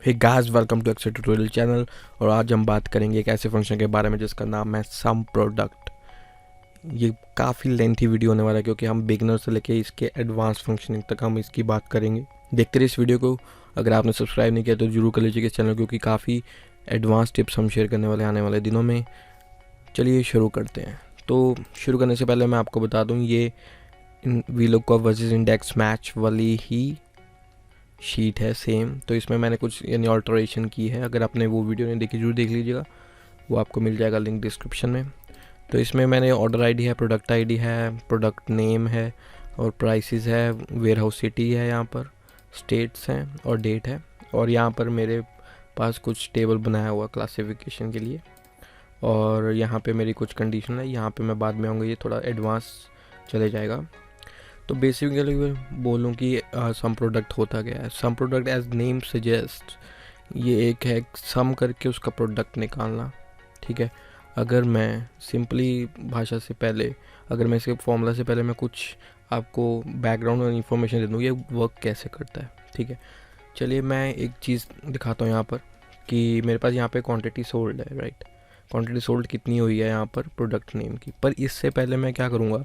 Hey guys, welcome to Excel tutorial channel. और आज हम बात करेंगे एक ऐसे फंक्शन के बारे में जिसका नाम है सम प्रोडक्ट। ये काफ़ी लेंथी वीडियो होने वाला है क्योंकि हम बिगिनर से लेके इसके एडवांस फंक्शनिंग तक हम इसकी बात करेंगे। देखते रहिए इस वीडियो को। अगर आपने सब्सक्राइब नहीं किया तो जरूर कर लीजिए इस चैनल, क्योंकि काफ़ी एडवांस टिप्स हम शेयर करने वाले आने वाले दिनों में। चलिए शुरू करते हैं। तो शुरू करने से पहले मैं आपको बता दूँ, ये वीलुकअप वर्सेस इंडेक्स मैच वाली ही शीट है सेम। तो इसमें मैंने कुछ यानी ऑल्टरेशन की है। अगर आपने वो वीडियो नहीं देखी जरूर देख लीजिएगा, वो आपको मिल जाएगा लिंक डिस्क्रिप्शन में। तो इसमें मैंने ऑर्डर आईडी है, प्रोडक्ट आईडी है, प्रोडक्ट नेम है और प्राइसेस है, वेयर हाउस सिटी है, यहाँ पर स्टेट्स हैं और डेट है। और यहाँ पर मेरे पास कुछ टेबल बनाया हुआ क्लासिफिकेशन के लिए, और यहाँ पे मेरी कुछ कंडीशन है। यहाँ पे मैं बाद में आऊँगा, ये थोड़ा एडवांस चले जाएगा। तो बेसिकली बोलूँ कि सम प्रोडक्ट होता क्या है। Some product as name suggest, ये एक है सम करके उसका प्रोडक्ट निकालना। ठीक है, अगर मैं सिंपली भाषा से पहले, अगर मैं इसके फॉर्मूला से पहले मैं कुछ आपको बैकग्राउंड और इन्फॉर्मेशन दे दूँ ये वर्क कैसे करता है। ठीक है, चलिए मैं एक चीज़ दिखाता हूँ यहाँ पर कि मेरे पास यहाँ पे क्वांटिटी सोल्ड है, राइट। क्वांटिटी सोल्ड कितनी हुई है यहाँ पर प्रोडक्ट नेम की। पर इससे पहले मैं क्या करूँगा,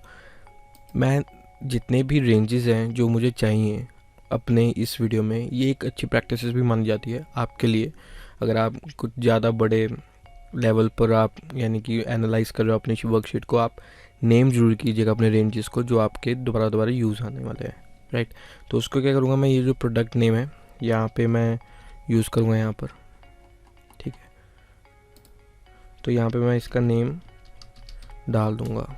मैं जितने भी रेंजेस हैं जो मुझे चाहिए अपने इस वीडियो में, ये एक अच्छी प्रैक्टिस भी मानी जाती है आपके लिए। अगर आप कुछ ज़्यादा बड़े लेवल पर आप यानी कि एनालाइज कर रहे हो अपनी वर्कशीट को, आप नेम जरूर कीजिएगा अपने रेंजेस को जो आपके दोबारा यूज़ आने वाले हैं, राइट। तो उसको क्या करूँगा मैं, ये जो प्रोडक्ट नेम है यहाँ पे मैं यूज़ करूँगा यहाँ पर। ठीक है, तो यहाँ पे मैं इसका नेम डाल दूँगा।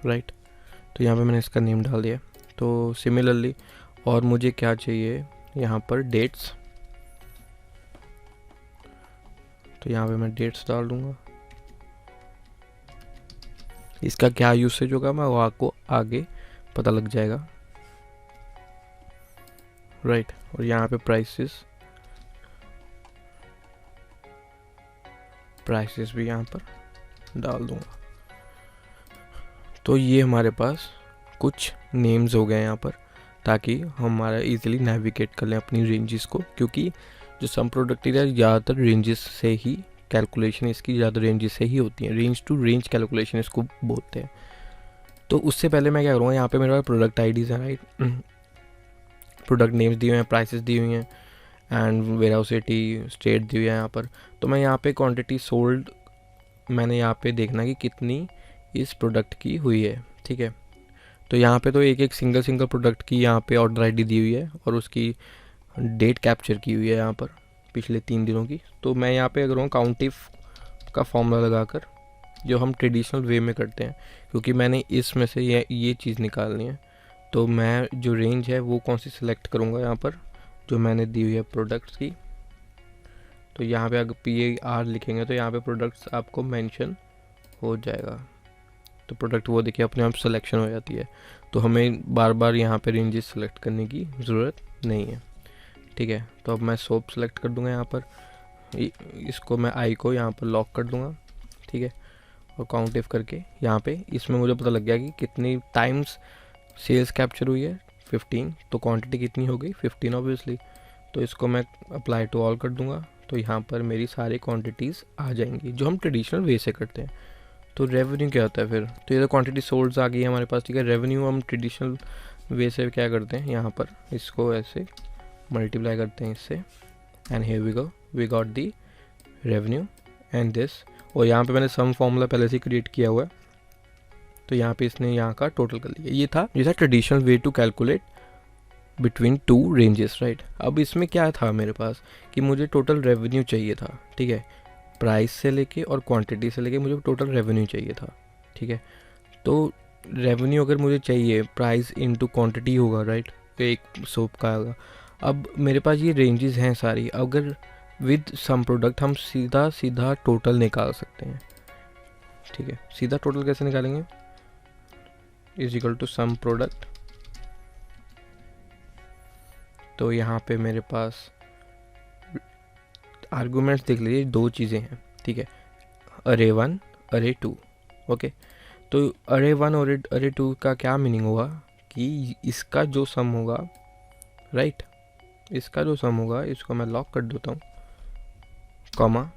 राइट, तो यहाँ पे मैंने इसका नेम डाल दिया। तो सिमिलरली और मुझे क्या चाहिए यहाँ पर, डेट्स। तो यहाँ पे मैं डेट्स डाल दूँगा। इसका क्या यूसेज होगा मैं वो आपको आगे पता लग जाएगा, राइट। और यहाँ पे प्राइसेस भी यहाँ पर डाल दूँगा। तो ये हमारे पास कुछ नेम्स हो गए यहाँ पर, ताकि हमारा इजीली नेविगेट कर लें अपनी रेंजेस को। क्योंकि जो सम प्रोडक्ट है ज़्यादातर रेंजेस से ही कैलकुलेशन इसकी ज़्यादा रेंजेस से ही होती है। रेंज टू रेंज कैलकुलेशन इसको बोलते हैं। तो उससे पहले मैं क्या करूँगा, यहाँ पे मेरे पास प्रोडक्ट आईडीज़ हैं, राइट। प्रोडक्ट नेम्स दिए हुए हैं, प्राइसेस दी हुई हैं and warehouse city state दी हुई है यहाँ पर। तो मैं यहाँ पे क्वांटिटी सोल्ड मैंने यहाँ पे देखना कि कितनी इस प्रोडक्ट की हुई है। ठीक है, तो यहाँ पे तो एक सिंगल प्रोडक्ट की यहाँ पे ऑर्डर आईडी दी हुई है और उसकी डेट कैप्चर की हुई है यहाँ पर पिछले 3 दिनों की। तो मैं यहाँ पे करूँगा काउंट इफ का फॉर्मूला लगाकर, जो हम ट्रेडिशनल वे में करते हैं, क्योंकि मैंने इसमें से ये चीज़ निकालनी है। तो मैं जो रेंज है वो कौन सी सिलेक्ट करूँगा यहाँ पर, जो मैंने दी हुई है प्रोडक्ट्स की। तो यहाँ पे अगर PAR लिखेंगे तो यहाँ पे प्रोडक्ट्स आपको मेंशन हो जाएगा। तो प्रोडक्ट वो देखिए अपने आप सिलेक्शन हो जाती है। तो हमें बार बार यहाँ पे रेंजेस सेलेक्ट करने की ज़रूरत नहीं है। ठीक है, तो अब मैं सोप सेलेक्ट कर दूँगा यहाँ पर। इसको मैं आई को यहाँ पर लॉक कर दूँगा। ठीक है, और काउंट इफ करके यहाँ पे इसमें मुझे पता लग गया कि कितनी टाइम्स सेल्स कैप्चर हुई है, 15। तो क्वांटिटी कितनी हो गई, 15 ऑब्वियसली। तो इसको मैं अप्लाई टू ऑल कर दूँगा। तो यहाँ पर मेरी सारी क्वान्टिटीज़ आ जाएंगी जो हम ट्रेडिशनल वे से करते हैं। तो रेवेन्यू क्या होता है फिर, तो ये तो क्वांटिटी सोल्ड्स आ गई है हमारे पास। ठीक है, रेवेन्यू हम ट्रेडिशनल वे से क्या करते हैं, यहाँ पर इसको ऐसे मल्टीप्लाई करते हैं इससे, and here we got the revenue and this. और यहाँ पे मैंने सम फॉर्मूला पहले से क्रिएट किया हुआ है, तो यहाँ पे इसने यहाँ का टोटल कर लिया। ये था traditional way to calculate between 2 ranges, right. अब इसमें क्या था मेरे पास कि मुझे टोटल रेवेन्यू चाहिए था। ठीक है, प्राइस से लेके और क्वांटिटी से लेके मुझे टोटल रेवेन्यू चाहिए था। ठीक है, तो रेवेन्यू अगर मुझे चाहिए प्राइस इनटू क्वांटिटी होगा, राइट। तो एक सोप का होगा। अब मेरे पास ये रेंजेस हैं सारी। अगर विद सम प्रोडक्ट हम सीधा टोटल निकाल सकते हैं। ठीक है, सीधा टोटल कैसे निकालेंगे, is equal to sum product. तो यहाँ पे मेरे पास आर्गुमेंट्स देख लीजिए, 2 चीज़ें हैं। ठीक है, अरे 1 अरे 2। ओके, तो अरे 1 और अरे 2 का क्या मीनिंग होगा कि इसका जो सम होगा, राइट, इसका जो सम होगा इसको मैं लॉक कर देता हूँ, कॉमा,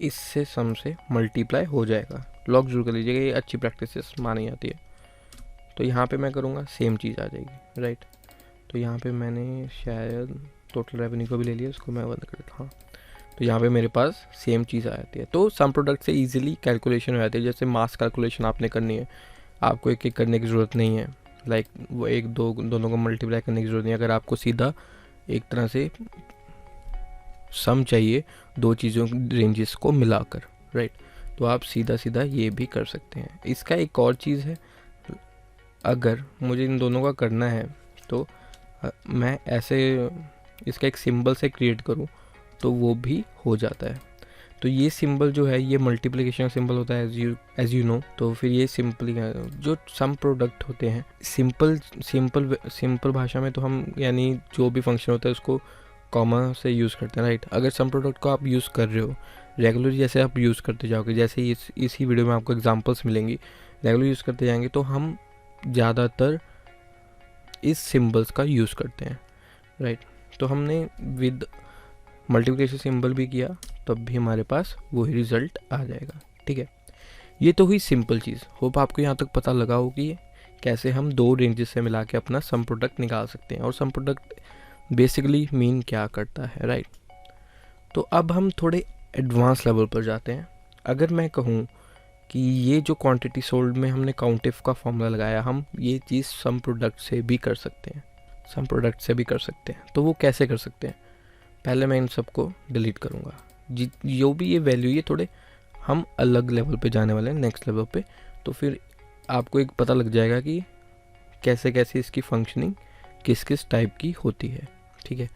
इससे सम से मल्टीप्लाई हो जाएगा। लॉक जरूर कर लीजिएगा, ये अच्छी प्रैक्टिस मानी जाती है। तो यहाँ पे मैं करूँगा सेम चीज़ आ जाएगी, राइट। तो यहाँ पे मैंने शायद टोटल रेवेन्यू को भी ले लिया, इसको मैं बंद कर देता हूँ। तो यहाँ पे मेरे पास सेम चीज़ आ जाती है। तो सम प्रोडक्ट से इजीली कैलकुलेशन हो जाती है। जैसे मास कैलकुलेशन आपने करनी है, आपको एक एक करने की ज़रूरत नहीं है, लाइक वो एक दो दोनों को मल्टीप्लाई करने की ज़रूरत नहीं है। अगर आपको सीधा एक तरह से सम चाहिए दो चीज़ों रेंजेस को मिलाकर, राइट, तो आप सीधा सीधा ये भी कर सकते हैं। इसका एक और चीज़ है, अगर मुझे इन दोनों का करना है तो मैं ऐसे इसका एक सिंबल से क्रिएट करूं तो वो भी हो जाता है। तो ये सिंबल जो है ये मल्टीप्लिकेशन सिंबल होता है एज यू नो। तो फिर ये सिंपली जो सम प्रोडक्ट होते हैं सिंपल भाषा में तो हम यानी जो भी फंक्शन होता है उसको कॉमा से यूज़ करते हैं, राइट। अगर सम प्रोडक्ट को आप यूज़ कर रहे हो रेगुलर, जैसे आप यूज़ करते जाओगे, जैसे इसी वीडियो में आपको एग्जांपल्स मिलेंगी, रेगुलर यूज़ करते जाएंगे तो हम ज़्यादातर इस सिंबल्स का यूज़ करते हैं, राइट। तो हमने विद मल्टीप्लिकेशन सिंबल भी किया तब भी हमारे पास वही रिज़ल्ट आ जाएगा, ठीक है। ये तो हुई सिंपल चीज़। होप आपको यहाँ तक पता लगा हो कि कैसे हम दो रेंजेस से मिला के अपना सम प्रोडक्ट निकाल सकते हैं और सम प्रोडक्ट बेसिकली मीन क्या करता है, राइट। तो अब हम थोड़े एडवांस लेवल पर जाते हैं। अगर मैं कहूँ कि ये जो क्वांटिटी सोल्ड में हमने काउंट इफ का फॉर्मूला लगाया, हम ये चीज़ सम प्रोडक्ट से भी कर सकते हैं, सम प्रोडक्ट से भी कर सकते हैं। तो वो कैसे कर सकते हैं, पहले मैं इन सबको डिलीट करूँगा। जो भी ये वैल्यू, ये थोड़े हम अलग लेवल पे जाने वाले हैं, नेक्स्ट लेवल पे। तो फिर आपको एक पता लग जाएगा कि कैसे कैसे इसकी फंक्शनिंग किस किस टाइप की होती है, ठीक है।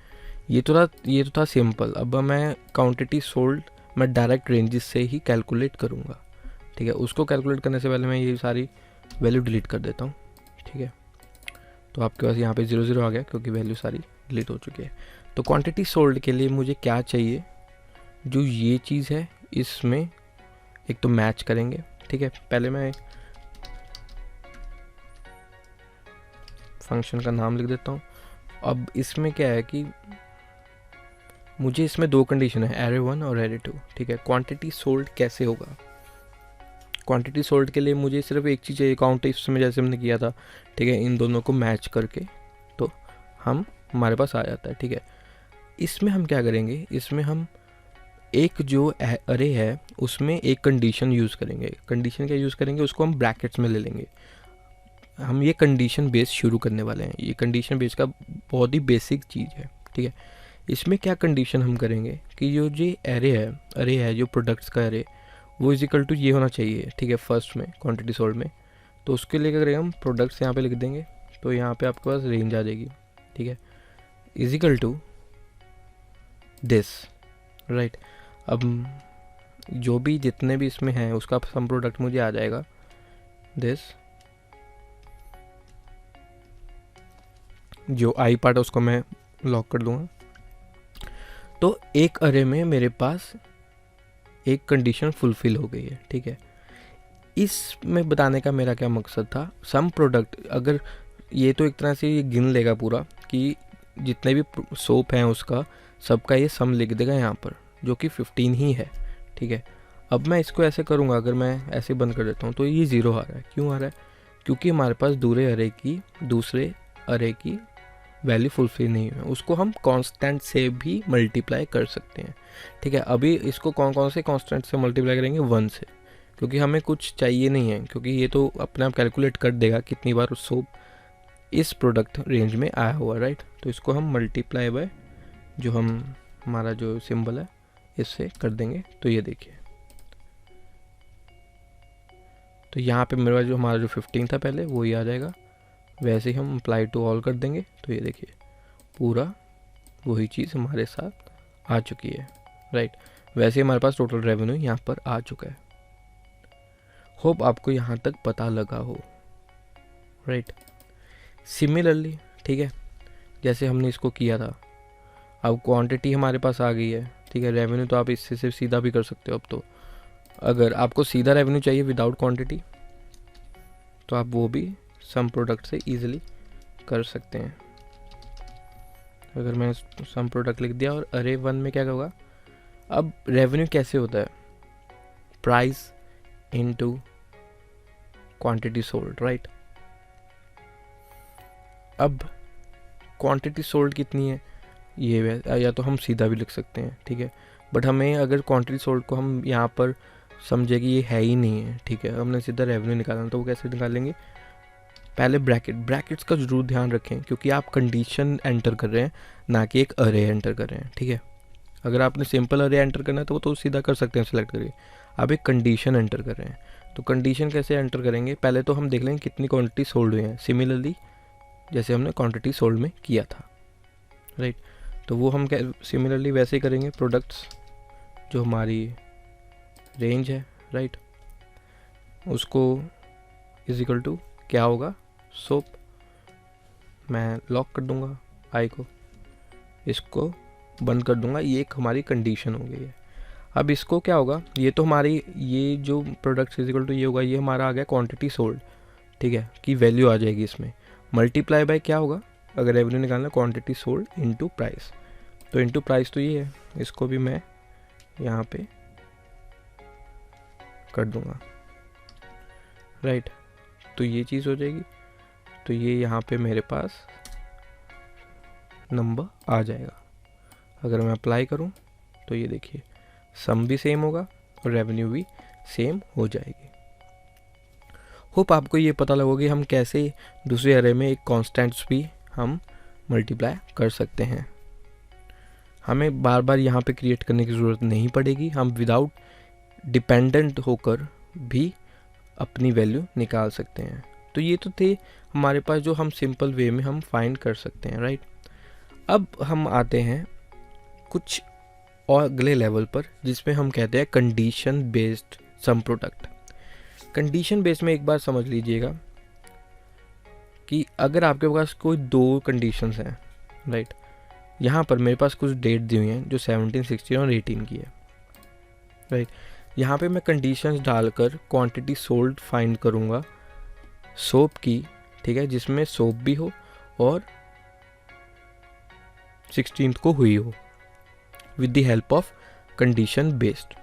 ये तो था सिंपल। अब मैं क्वांटिटी सोल्ड मैं डायरेक्ट रेंजेस से ही कैलकुलेट करूँगा, ठीक है। उसको कैलकुलेट करने से पहले मैं ये सारी वैल्यू डिलीट कर देता हूँ, ठीक है। तो आपके पास यहाँ पे 0 0 आ गया क्योंकि वैल्यू सारी डिलीट हो चुकी है। तो क्वांटिटी सोल्ड के लिए मुझे क्या चाहिए, जो ये चीज़ है इसमें एक तो मैच करेंगे, ठीक है। पहले मैं फंक्शन का नाम लिख देता हूँ। अब इसमें क्या है कि मुझे इसमें दो कंडीशन है, एरे 1 और एरे 2, ठीक है। क्वांटिटी सोल्ड कैसे होगा, क्वांटिटी सोल्ड के लिए मुझे सिर्फ एक चीज़ चाहिए, काउंट इफ में जैसे हमने किया था, ठीक है। इन दोनों को मैच करके तो हमारे पास आ जाता है, ठीक है। इसमें हम क्या करेंगे, इसमें हम एक जो अरे है उसमें एक कंडीशन यूज़ करेंगे। कंडीशन क्या यूज़ करेंगे, उसको हम ब्रैकेट्स में ले लेंगे। हम ये कंडीशन बेस शुरू करने वाले हैं। ये कंडीशन बेस का बहुत ही बेसिक चीज़ है, ठीक है। इसमें क्या कंडीशन हम करेंगे कि जो अरे है जो प्रोडक्ट्स का अरे, वो इजिकल टू ये होना चाहिए, ठीक है, फर्स्ट में क्वांटिटी सोल्ड में। तो उसके लिए क्या करेंगे, हम प्रोडक्ट्स यहाँ पे लिख देंगे। तो यहाँ पे आपके पास रेंज आ जाएगी, ठीक है, इजिकल टू दिस, राइट। अब जो भी जितने भी इसमें हैं उसका सम प्रोडक्ट मुझे आ जाएगा दिस। जो आई पार्ट है उसको मैं लॉक कर दूंगा। तो एक अरे में मेरे पास एक कंडीशन फुलफिल हो गई है, ठीक है। इसमें बताने का मेरा क्या मकसद था, सम प्रोडक्ट अगर ये तो एक तरह से ये गिन लेगा पूरा कि जितने भी सोप हैं उसका सबका ये सम लिख देगा यहाँ पर, जो कि 15 ही है, ठीक है। अब मैं इसको ऐसे करूँगा, अगर मैं ऐसे बंद कर देता हूँ तो ये 0 आ रहा है। क्यों आ रहा है, क्योंकि हमारे पास दूसरे अरे की वैल्यू फुलफिल नहीं है। उसको हम कांस्टेंट से भी मल्टीप्लाई कर सकते हैं, ठीक है। अभी इसको कौन से कांस्टेंट से मल्टीप्लाई करेंगे, 1 से, क्योंकि हमें कुछ चाहिए नहीं है, क्योंकि ये तो अपने आप कैलकुलेट कर देगा कितनी बार सोप इस प्रोडक्ट रेंज में आया हुआ, राइट। तो इसको हम मल्टीप्लाई बाय जो हमारा जो सिंबल है इससे कर देंगे। तो ये देखिए, तो यहाँ पे मेरा जो हमारा जो 15 था पहले वो ही आ जाएगा। वैसे ही हम अप्लाई टू ऑल कर देंगे तो ये देखिए पूरा वही चीज़ हमारे साथ आ चुकी है, राइट। वैसे हमारे पास टोटल रेवेन्यू यहाँ पर आ चुका है। होप आपको यहाँ तक पता लगा हो, राइट। सिमिलरली, ठीक है, जैसे हमने इसको किया था, अब क्वांटिटी हमारे पास आ गई है, ठीक है। रेवेन्यू तो आप इससे सिर्फ सीधा भी कर सकते हो अब तो, अगर आपको सीधा रेवेन्यू चाहिए विदाउट क्वांटिटी तो आप वो भी सम प्रोडक्ट से इजीली कर सकते हैं। अगर मैंने सम प्रोडक्ट लिख दिया और अरे 1 में क्या होगा, अब रेवेन्यू कैसे होता है, price into quantity sold, right. अब क्वांटिटी सोल्ड कितनी है ये या तो हम सीधा भी लिख सकते हैं, ठीक है, बट हमें अगर क्वांटिटी सोल्ड को हम यहाँ पर समझे कि ये है ही नहीं है, ठीक है, हमने सीधा रेवेन्यू निकालना, तो वो कैसे निकालेंगे, पहले ब्रैकेट्स का जरूर ध्यान रखें क्योंकि आप कंडीशन एंटर कर रहे हैं ना कि एक अरे एंटर कर रहे हैं, ठीक है। अगर आपने सिंपल अरे एंटर करना है तो वो तो सीधा कर सकते हैं सिलेक्ट करके, आप एक कंडीशन एंटर कर रहे हैं, तो कंडीशन कैसे एंटर करेंगे, पहले तो हम देख लेंगे कितनी क्वांटिटी सोल्ड हुई है, सिमिलरली जैसे हमने क्वांटिटी सोल्ड में किया था, राइट। तो वो हम सिमिलरली वैसे ही करेंगे, प्रोडक्ट्स जो हमारी रेंज है, राइट, उसको इज इक्वल टू क्या होगा, सोप, मैं लॉक कर दूंगा आई को, इसको बंद कर दूंगा, ये एक हमारी कंडीशन हो गई है। अब इसको क्या होगा, ये तो हमारी ये जो प्रोडक्ट इज इक्वल टू ये होगा, ये हमारा आ गया क्वांटिटी सोल्ड, ठीक है, की वैल्यू आ जाएगी इसमें, मल्टीप्लाई बाय क्या होगा, अगर रेवेन्यू निकालना क्वांटिटी सोल्ड इनटू प्राइस, तो इनटू प्राइस तो ये है, इसको भी मैं यहाँ पे कर दूंगा, राइट। तो ये चीज़ हो जाएगी, तो ये यहाँ पे मेरे पास नंबर आ जाएगा। अगर मैं अप्लाई करूँ तो ये देखिए सम भी सेम होगा और रेवेन्यू भी सेम हो जाएगी। होप आपको ये पता लगा कि हम कैसे दूसरे अरे में एक कॉन्स्टेंट्स भी हम मल्टीप्लाई कर सकते हैं। हमें बार बार यहाँ पे क्रिएट करने की ज़रूरत नहीं पड़ेगी, हम विदाउट डिपेंडेंट होकर भी अपनी वैल्यू निकाल सकते हैं। तो ये तो थे हमारे पास जो हम सिंपल वे में हम फाइंड कर सकते हैं, राइट। अब हम आते हैं कुछ और अगले लेवल पर जिसमें हम कहते हैं condition based some product. Condition based में एक बार समझ लीजिएगा कि अगर आपके पास कोई दो कंडीशंस हैं, राइट, यहाँ पर मेरे पास कुछ डेट दी हुई हैं जो 17, 16 और 18 की है, राइट। यहाँ पे मैं कंडीशंस डालकर क्वांटिटी सोल्ड फाइंड करूँगा सोप की, ठीक है, जिसमें सोप भी हो और 16th को हुई हो with the help of condition based.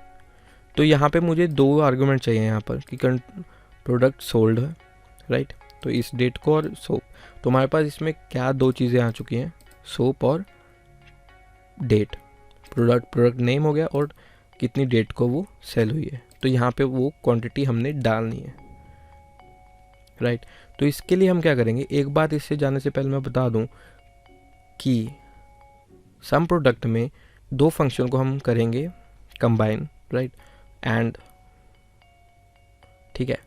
तो यहाँ पे मुझे दो आर्गुमेंट चाहिए यहाँ पर कि प्रोडक्ट सोल्ड है, राइट, तो इस डेट को और सोप, तो हमारे पास इसमें क्या दो चीज़ें आ चुकी हैं, सोप और डेट, प्रोडक्ट नेम हो गया और कितनी डेट को वो सेल हुई है, तो यहाँ पे वो क्वांटिटी हमने डालनी है, राइट। तो इसके लिए हम क्या करेंगे, एक बात इससे जाने से पहले मैं बता दूं कि सम प्रोडक्ट में दो फंक्शन को हम करेंगे कंबाइन, राइट, एंड, ठीक है,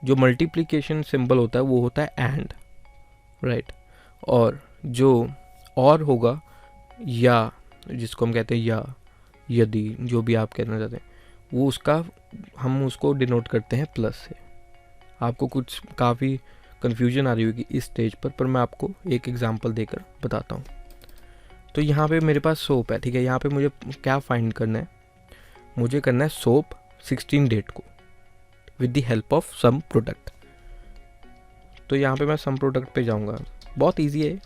जो मल्टीप्लिकेशन सिंबल होता है वो होता है एंड, राइट, और जो और होगा या जिसको हम कहते हैं या यदि, जो भी आप कहना चाहते हैं, वो उसका हम उसको डिनोट करते हैं प्लस से। आपको कुछ काफ़ी कन्फ्यूजन आ रही होगी इस स्टेज पर मैं आपको एक एग्जांपल देकर बताता हूँ। तो यहाँ पे मेरे पास सोप है, ठीक है, यहाँ पे मुझे क्या फाइंड करना है, मुझे करना है सोप 16 डेट को with the help of sum product. तो यहाँ पे मैं सम प्रोडक्ट पे जाऊँगा, बहुत ईजी है।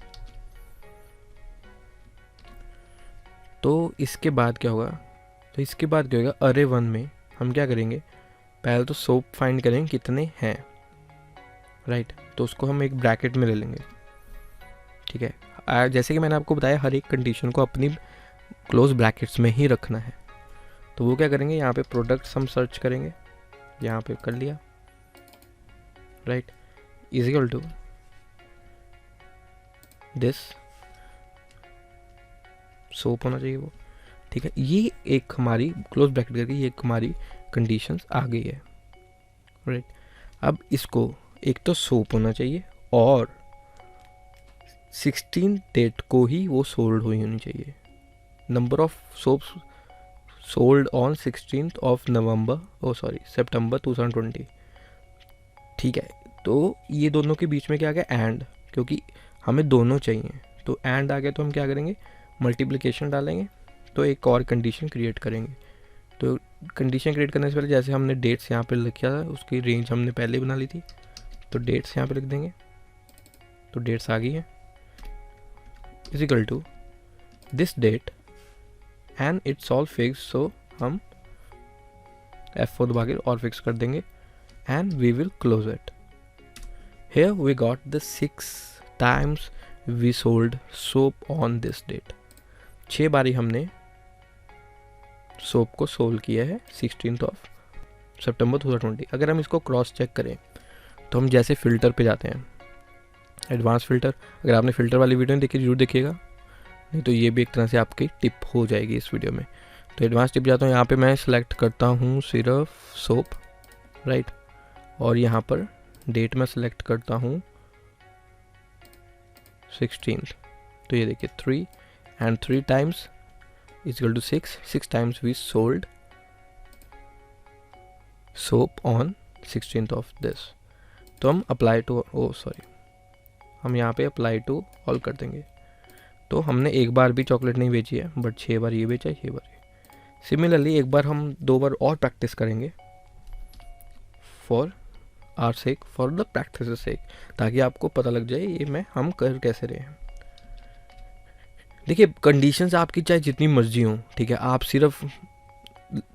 तो इसके बाद क्या होगा, तो इसके बाद क्या होगा, अरे 1 में हम क्या करेंगे, पहले तो सोप फाइंड करेंगे कितने हैं, राइट, तो उसको हम एक ब्रैकेट में ले लेंगे, ठीक है। जैसे कि मैंने आपको बताया हर एक कंडीशन को अपनी क्लोज ब्रैकेट्स में ही रखना है। तो वो क्या करेंगे, यहाँ पे प्रोडक्ट्स हम सर्च करेंगे, यहाँ पे कर लिया, right, is equal to this soap होना चाहिए वो, ठीक है। ये एक हमारी क्लोज ब्रैकेट करके ये एक हमारी कंडीशंस आ गई है, राइट। अब इसको एक तो सोप होना चाहिए और 16 डेट को ही वो सोल्ड हुई होनी चाहिए। Number of soaps sold on 16th of September 2020, ठीक है। तो ये दोनों के बीच में क्या आ गया, एंड, क्योंकि हमें दोनों चाहिए, तो एंड आ गया, तो हम क्या करेंगे, मल्टीप्लिकेशन डालेंगे, तो एक और कंडीशन क्रिएट करेंगे। तो कंडीशन क्रिएट करने से पहले जैसे हमने डेट्स यहाँ पे लिखा था उसकी रेंज हमने पहले बना ली थी, तो डेट्स यहाँ पे लिख देंगे, तो डेट्स आ गई है, is equal to this date and it's all fix, so हम F4 दबा के और फिक्स कर देंगे and we will close it. Here we got the 6 times we sold soap on this date. 6 बारी हमने सोप को सोल्व किया है 16th of September 2020। अगर हम इसको क्रॉस चेक करें तो हम जैसे फ़िल्टर पे जाते हैं, एडवांस फ़िल्टर, अगर आपने फ़िल्टर वाली वीडियो नहीं देखी जरूर देखिएगा, नहीं तो ये भी एक तरह से आपकी टिप हो जाएगी इस वीडियो में। तो एडवांस टिप जाता हूँ, यहाँ पे मैं सिलेक्ट करता हूँ सिर्फ सोप, राइट, और यहाँ पर डेट में सिलेक्ट करता हूँ 16th। तो ये देखिए 3 and 3 times is equal to 6 times we sold soap on 16th of this। तो हम अप्लाई टू हम यहाँ पे अप्लाई टू ऑल कर देंगे। तो हमने एक बार भी चॉकलेट नहीं बेची है, बट 6 बार ये बेचा है, 6 बार ये। सिमिलरली एक बार हम 2 बार और प्रैक्टिस करेंगे for our sake, for the practice sake, ताकि आपको पता लग जाए ये हम कर कैसे रहे हैं। देखिए कंडीशंस आपकी चाहे जितनी मर्जी हो, ठीक है, आप सिर्फ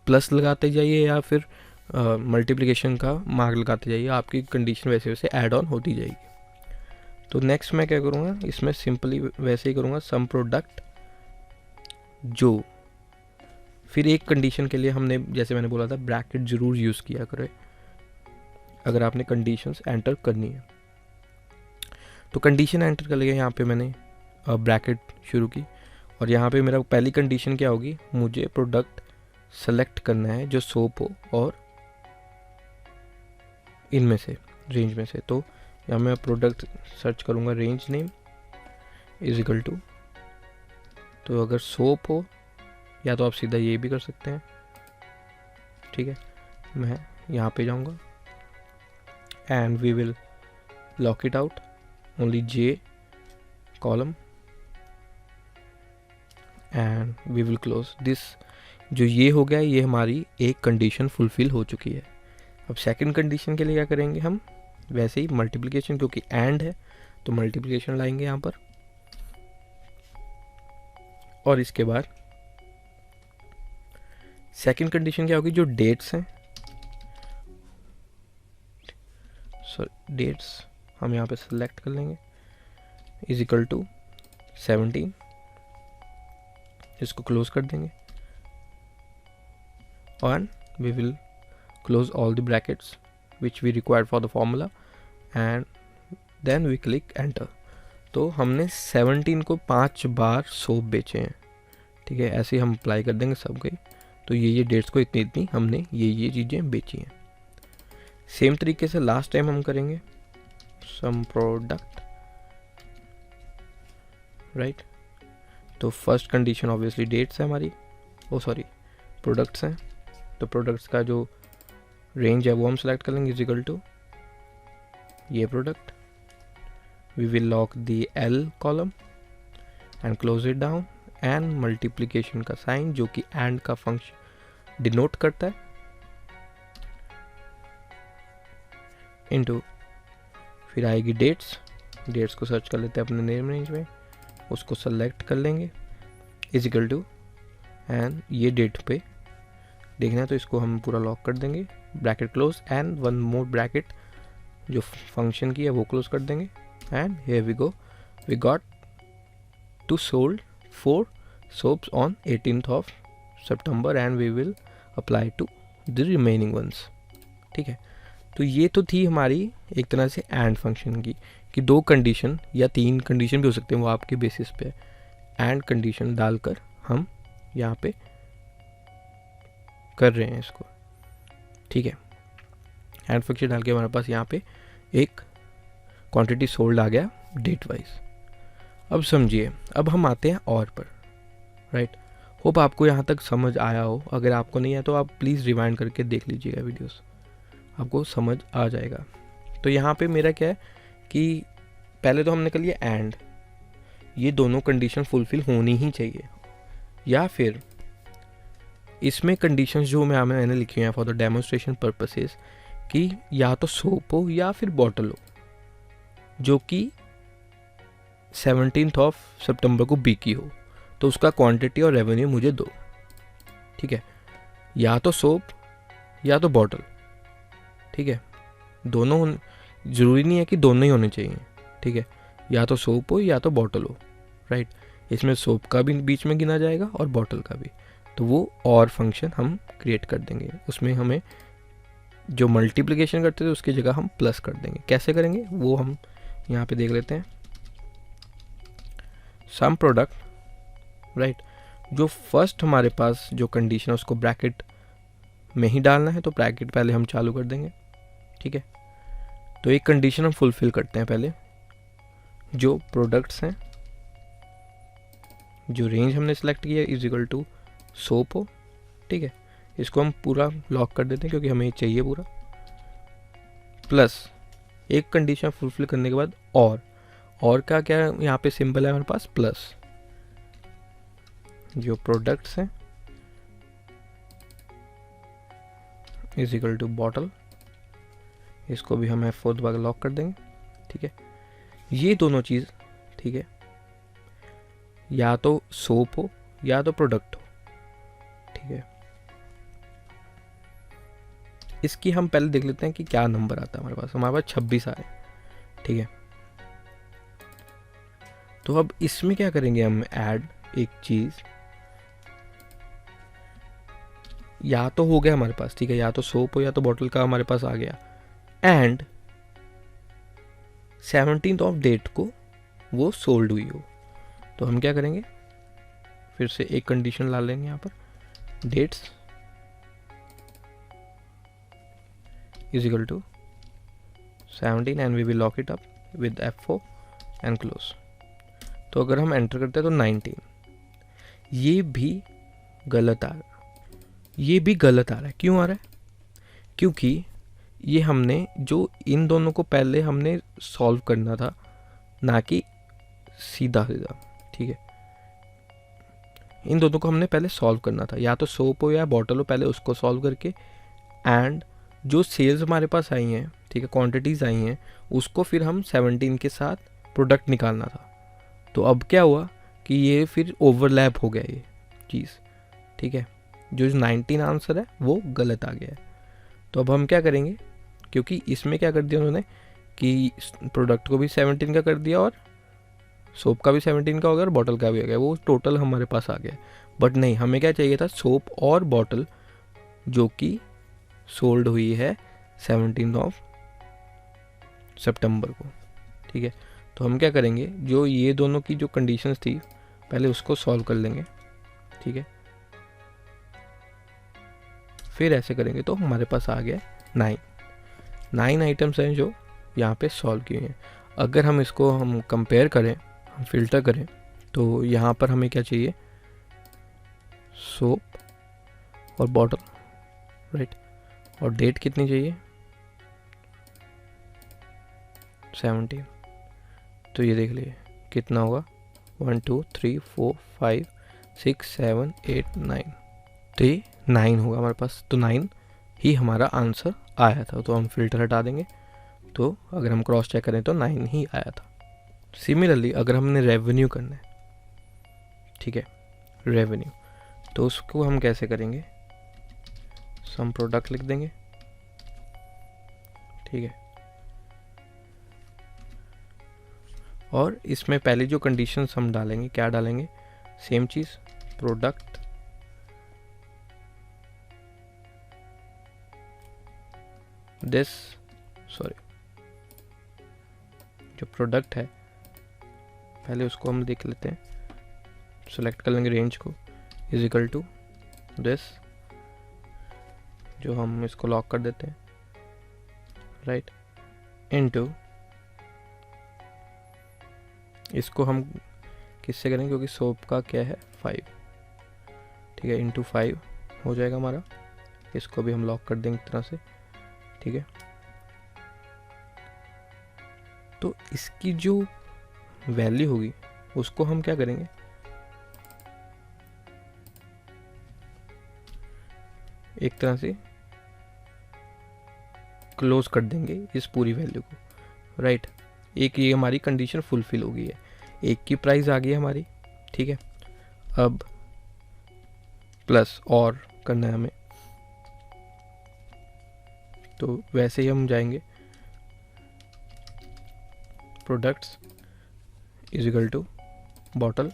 प्लस लगाते जाइए या फिर मल्टीप्लिकेशन का मार्क लगाते जाइए, आपकी कंडीशन वैसे वैसे ऐड ऑन होती जाएगी। तो नेक्स्ट मैं क्या करूँगा, इसमें सिंपली वैसे ही करूँगा सम प्रोडक्ट, जो फिर एक कंडीशन के लिए हमने जैसे मैंने बोला था ब्रैकेट ज़रूर यूज़ किया करें अगर आपने कंडीशंस एंटर करनी है। तो कंडीशन एंटर कर लिया, यहाँ पे मैंने ब्रैकेट शुरू की, और यहाँ पे मेरा पहली कंडीशन क्या होगी, मुझे प्रोडक्ट सेलेक्ट करना है जो सोप हो और इनमें से रेंज में से। तो यहाँ मैं प्रोडक्ट सर्च करूँगा, range name is equal to, तो अगर सोप हो या तो आप सीधा ये भी कर सकते हैं, ठीक है, मैं यहाँ पे जाऊँगा and we will lock it out only J column and we will close this. जो ये हो गया, ये हमारी एक कंडीशन फुलफिल हो चुकी है। अब सेकंड कंडीशन के लिए क्या करेंगे हम, वैसे ही मल्टीप्लिकेशन, क्योंकि एंड है तो मल्टीप्लिकेशन लाएंगे यहाँ पर, और इसके बाद सेकंड कंडीशन क्या होगी, जो डेट्स हैं, डेट्स हम यहाँ पे सेलेक्ट कर लेंगे, इज इक्वल टू 17, इसको क्लोज कर देंगे and we will close all the brackets which we required for the formula and then we click enter। तो हमने 17 को 5 बार सोप बेचे हैं, ठीक है, ऐसे ही हम अप्लाई कर देंगे सब गई। तो ये डेट्स को इतनी हमने ये चीज़ें बेची हैं। सेम तरीके से लास्ट टाइम हम करेंगे सम प्रोडक्ट, राइट। तो फर्स्ट कंडीशन ऑब्वियसली डेट्स है हमारी, प्रोडक्ट्स हैं, तो प्रोडक्ट्स का जो रेंज है वो हम सेलेक्ट कर लेंगे, इज इक्वल टू ये product, we will lock the L column and close it down and multiplication का साइन जो कि एंड का फंक्शन डिनोट करता है, इनटू फिर आएगी डेट्स को सर्च कर लेते हैं अपने नेम रेंज में, उसको सेलेक्ट कर लेंगे, इज इक्वल टू एंड ये डेट पे देखना है तो इसको हम पूरा लॉक कर देंगे, bracket close and one more bracket जो फंक्शन की है वो क्लोज कर देंगे and here we go, we got to sold 4 soaps on 18th of September and we will apply to the remaining ones। ठीक है, तो ये तो थी हमारी एक तरह से एंड फंक्शन की, कि 2 कंडीशन या 3 कंडीशन भी हो सकते हैं, वो आपके बेसिस पे एंड कंडीशन डालकर हम यहाँ पे कर रहे हैं इसको, ठीक है। एंड फंक्शन डाल के हमारे पास यहाँ पे एक क्वांटिटी सोल्ड आ गया डेट वाइज। अब समझिए, अब हम आते हैं और पर, राइट। होप आपको यहाँ तक समझ आया हो, अगर आपको नहीं है तो आप प्लीज़ रिवाइंड करके देख लीजिएगा वीडियोस, आपको समझ आ जाएगा। तो यहाँ पे मेरा क्या है कि पहले तो हमने कर लिया एंड, ये दोनों कंडीशन फुलफिल होनी ही चाहिए, या फिर इसमें कंडीशंस जो मैंने लिखी हैं फॉर द डेमोन्स्ट्रेशन पर्पसेस कि या तो सोप हो या फिर बॉटल हो जो कि 17 सितंबर को बिकी हो, तो उसका क्वांटिटी और रेवेन्यू मुझे दो। ठीक है, या तो सोप या तो बॉटल। ठीक है, दोनों ज़रूरी नहीं है कि दोनों ही होने चाहिए। ठीक है, या तो सोप हो या तो बॉटल हो। राइट, इसमें सोप का भी बीच में गिना जाएगा और बॉटल का भी। तो वो और फंक्शन हम क्रिएट कर देंगे, उसमें हमें जो मल्टीप्लिकेशन करते थे उसकी जगह हम प्लस कर देंगे। कैसे करेंगे वो हम यहाँ पे देख लेते हैं। सम प्रोडक्ट, राइट, जो फर्स्ट हमारे पास जो कंडीशन है उसको ब्रैकेट में ही डालना है, तो ब्रैकेट पहले हम चालू कर देंगे। ठीक है, तो एक कंडीशन हम फुलफिल करते हैं पहले। जो प्रोडक्ट्स हैं, जो रेंज हमने सेलेक्ट किया इज इक्वल टू सोप हो। ठीक है, इसको हम पूरा लॉक कर देते हैं क्योंकि हमें चाहिए पूरा। प्लस एक कंडीशन फुलफिल करने के बाद और का क्या यहाँ पे सिंबल है हमारे पास, प्लस। जो प्रोडक्ट्स हैं इज इक्वल टू बॉटल, इसको भी हम F4 दबा के लॉक कर देंगे। ठीक है, ये दोनों चीज़, ठीक है, या तो सोप हो या तो प्रोडक्ट हो। ठीक है, इसकी हम पहले देख लेते हैं कि क्या नंबर आता है हमारे पास 26 आ रहे हैं। ठीक है, तो अब इसमें क्या करेंगे हम, ऐड एक चीज़, या तो हो गया हमारे पास, ठीक है, या तो सोप हो या तो बॉटल का हमारे पास आ गया, एंड 17 डेट को वो सोल्ड हुई हो। तो हम क्या करेंगे, फिर से एक कंडीशन ला लेंगे यहाँ पर, dates is equal to 17 and we will lock it up with F4 and close. तो अगर हम एंटर करते हैं तो 19, ये भी गलत आ रहा है। ये भी गलत आ रहा है, क्यों आ रहा है, क्योंकि ये हमने जो इन दोनों को पहले हमने सॉल्व करना था, ना कि सीधा सीधा। ठीक है, इन दोनों को हमने पहले सॉल्व करना था, या तो सोप हो या बॉटल हो, पहले उसको सॉल्व करके, एंड जो सेल्स हमारे पास आई हैं, ठीक है, क्वांटिटीज़ आई हैं, उसको फिर हम 17 के साथ प्रोडक्ट निकालना था। तो अब क्या हुआ कि ये फिर ओवरलैप हो गया ये चीज़। ठीक है, जो 19 आंसर है वो गलत आ गया है। तो अब हम क्या करेंगे, क्योंकि इसमें क्या कर दिया उन्होंने कि प्रोडक्ट को भी 17 का कर दिया और सोप का भी 17 का हो गया और बॉटल का भी हो गया, वो टोटल हमारे पास आ गया। बट नहीं, हमें क्या चाहिए था, सोप और बॉटल जो कि सोल्ड हुई है 17 सितंबर को। ठीक है, तो हम क्या करेंगे, जो ये दोनों की जो कंडीशंस थी पहले उसको सॉल्व कर लेंगे। ठीक है, फिर ऐसे करेंगे तो हमारे पास आ गया 9 आइटम्स हैं जो यहाँ पे सॉल्व किए हैं। अगर हम इसको हम कंपेयर करें, हम फिल्टर करें, तो यहाँ पर हमें क्या चाहिए, सोप और बॉटल, राइट, और डेट कितनी चाहिए, 17। तो ये देख लिए कितना होगा, 1 2 3 4 5 6 7 8 9, तो ये 9 होगा हमारे पास। तो 9 ही हमारा आंसर आया था, तो हम फिल्टर हटा देंगे। तो अगर हम क्रॉस चेक करें तो 9 ही आया था। सिमिलरली अगर हमने रेवेन्यू करना है, ठीक है, रेवेन्यू, तो उसको हम कैसे करेंगे, सम प्रोडक्ट लिख देंगे। ठीक है, और इसमें पहले जो कंडीशंस हम डालेंगे, क्या डालेंगे, same cheese, product this, sorry, जो प्रोडक्ट है पहले उसको हम देख लेते हैं, सेलेक्ट कर लेंगे रेंज को, इज इक्वल टू दिस, जो हम इसको लॉक कर देते हैं, राइट, इनटू, इसको हम किससे करेंगे क्योंकि सोप का क्या है 5, ठीक है, इनटू 5 हो जाएगा हमारा। इसको भी हम लॉक कर देंगे एक तरह से। ठीक है, तो इसकी जो वैल्यू होगी उसको हम क्या करेंगे, एक तरह से क्लोज कर देंगे इस पूरी वैल्यू को, राइट। एक ये हमारी कंडीशन फुलफिल हो गई है, एक की प्राइस आ गई है हमारी, ठीक है। अब प्लस और करना है हमें, तो वैसे ही हम जाएंगे products is equal to bottle,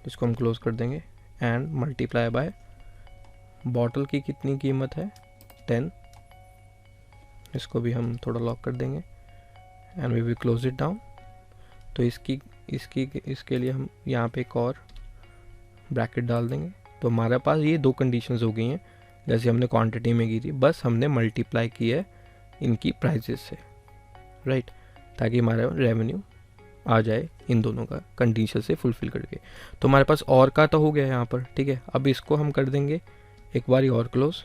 इसको हम क्लोज कर देंगे एंड मल्टीप्लाई बाय बॉटल की कितनी कीमत है 10, इसको भी हम थोड़ा लॉक कर देंगे and we will close it down. तो इसके लिए हम यहाँ पे एक और ब्रैकेट डाल देंगे। तो हमारे पास ये दो कंडीशंस हो गई हैं जैसे हमने क्वांटिटी में की थी, बस हमने मल्टीप्लाई की है इनकी प्राइजेस से, राइट, ताकि हमारा रेवेन्यू आ जाए इन दोनों का कंडीशन से फुलफिल करके। तो हमारे पास और का तो हो गया यहाँ पर, ठीक है। अब इसको हम कर देंगे एक बारी और क्लोज,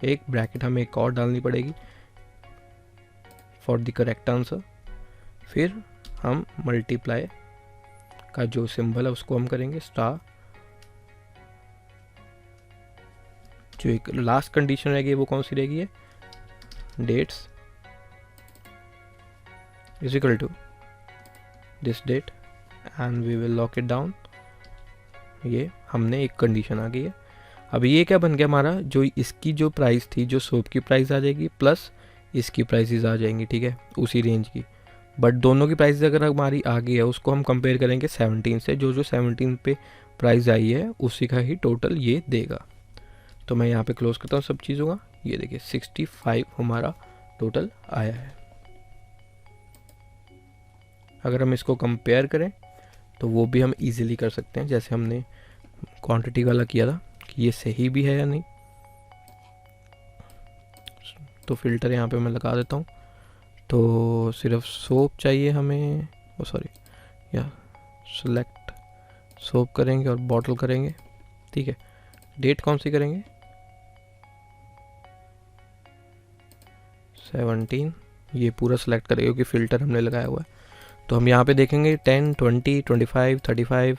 एक ब्रैकेट हमें एक और डालनी पड़ेगी फॉर द करेक्ट आंसर। फिर हम मल्टीप्लाई का जो सिंबल है उसको हम करेंगे स्टार, जो एक लास्ट कंडीशन रहेगी वो कौन सी रहेगी है, dates is equal to this date and we will lock it down. ये हमने एक कंडीशन आ गई है। अब ये क्या बन गया हमारा, जो इसकी जो प्राइस थी, जो सोप की प्राइस आ जाएगी प्लस इसकी प्राइसेस आ जाएंगी, ठीक है, उसी रेंज की। बट दोनों की प्राइस अगर हमारी आ गई है उसको हम कंपेयर करेंगे 17 से, जो 17 पे प्राइस आई है उसी का ही टोटल ये देगा। तो मैं यहाँ पे क्लोज करता हूँ सब चीज़ों का। ये देखिए 65 हमारा टोटल आया है। अगर हम इसको कंपेयर करें तो वो भी हम इजीली कर सकते हैं, जैसे हमने क्वांटिटी वाला किया था कि ये सही भी है या नहीं। तो फिल्टर यहाँ पे मैं लगा देता हूँ। तो सिर्फ सोप चाहिए हमें, ओ सॉरी, या सेलेक्ट सोप करेंगे और बॉटल करेंगे, ठीक है। डेट कौन सी करेंगे, 17, ये पूरा सेलेक्ट करेंगे क्योंकि फ़िल्टर हमने लगाया हुआ है। तो हम यहाँ पे देखेंगे 10, 20, 25, 35,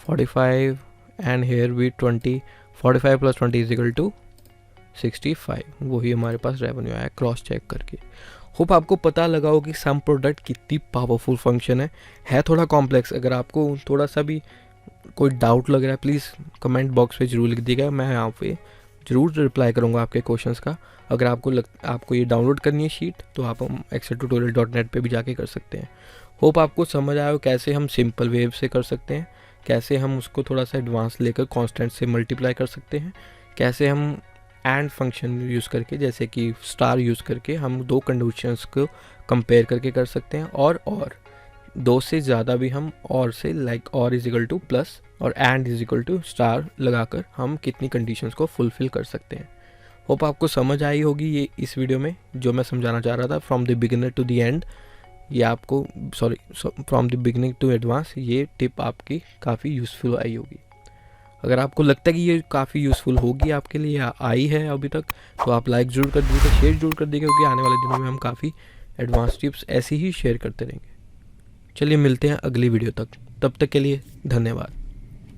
45 and here we 20, 45 plus 20 is equal to 65। वही हमारे पास रेवेन्यू आया क्रॉस चेक करके। होप आपको पता लगा हो कि सम प्रोडक्ट कितनी पावरफुल फंक्शन है थोड़ा कॉम्प्लेक्स। अगर आपको थोड़ा सा भी कोई डाउट लग रहा है प्लीज़ कमेंट बॉक्स पे ज़रूर लिख दीजिएगा, मैं यहाँ पे ज़रूर रिप्लाई करूँगा आपके क्वेश्चंस का। अगर आपको ये डाउनलोड करनी है शीट तो आप exceltutorial.net पे भी जाके कर सकते हैं। होप आपको समझ आया हो कैसे हम सिंपल वेव से कर सकते हैं, कैसे हम उसको थोड़ा सा एडवांस लेकर कांस्टेंट से मल्टीप्लाई कर सकते हैं, कैसे हम एंड फंक्शन यूज़ करके जैसे कि स्टार यूज़ करके हम दो कंडीशंस को कंपेयर करके कर सकते हैं, और दो से ज़्यादा भी हम और से लाइक और इज इक्वल टू प्लस और and is equal to star लगाकर हम कितनी कंडीशंस को फुलफिल कर सकते हैं। होप आपको समझ आई होगी ये इस वीडियो में जो मैं समझाना चाह रहा था from the beginner to the end. ये आपको from the beginning to advance ये टिप आपकी काफ़ी यूज़फुल आई होगी। अगर आपको लगता है कि ये काफ़ी यूज़फुल होगी आपके लिए या आई है अभी तक, तो आप लाइक ज़रूर कर दीजिएगा, शेयर ज़रूर कर दीजिएगा, क्योंकि आने वाले दिनों में हम काफ़ी एडवांस टिप्स ऐसी ही शेयर करते रहेंगे। चलिए मिलते हैं अगली वीडियो तक, तब तक के लिए धन्यवाद।